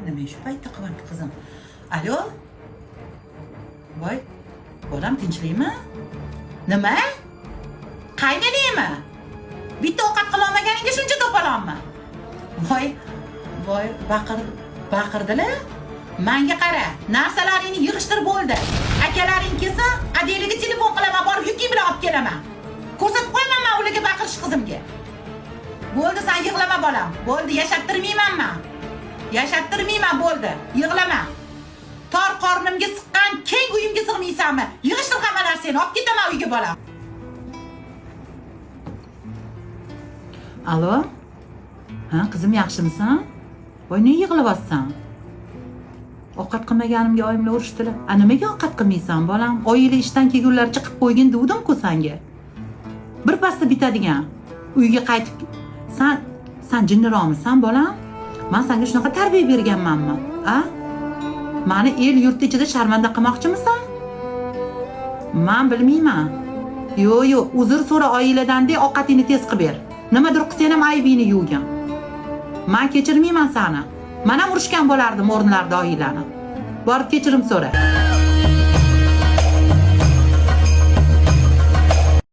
Nima shu paytda qilyapti qizim? Alo? Voy, bolam tinchlikmi? Nima? Qaynanangmi? Bitta ovqat qila olmaganingga shuncha to'polonmi? Voy, baqirdilar. Menga qara, narsalaringni yig'ishtirib bo'ldi. Akalaring kelsa, adeliga telefon qilaman, borib yuking bilan olib kelaman. Ko'rsatib qo'yaman men ularga baqirish qizimga. Bo'ldi, sen yig'lama bolam. Bo'ldi, yashattirmayman men. Yashattirmayman, bo'ldi. Yig'lama. Tor qornimga siqqan, keng uyimga sig'maysanmi? Yig'ishtir hamma narsani, olib ketaman uyga bolam. Alo? Ha, qizim yaxshimisan? Voy, nega yig'layapsan? Ovqat qilmaganimga oyimlar urishdilar. Nimaga ovqat qilmaysan bolam? Oyinglar ishdan kelgunlaricha qilib qo'ygin devdim-ku senga. Bir pasda bitadigan. Uyga qaytib sen jinniroqmisan bolam? Men senga shunaqa tarbiya berganmanmi? A? Meni el yurt ichida sharmanda qilmoqchimisan? Men bilmayman. Yo'q, uzr so'ra oiladan-da ovqatingni tez qilib ber. Nimadir qilsang ham aybingni yuvgan. Men kechirmayman seni. Men ham urishgan bo'lardim o'rnlarda oilani. Borib kechirim so'ra.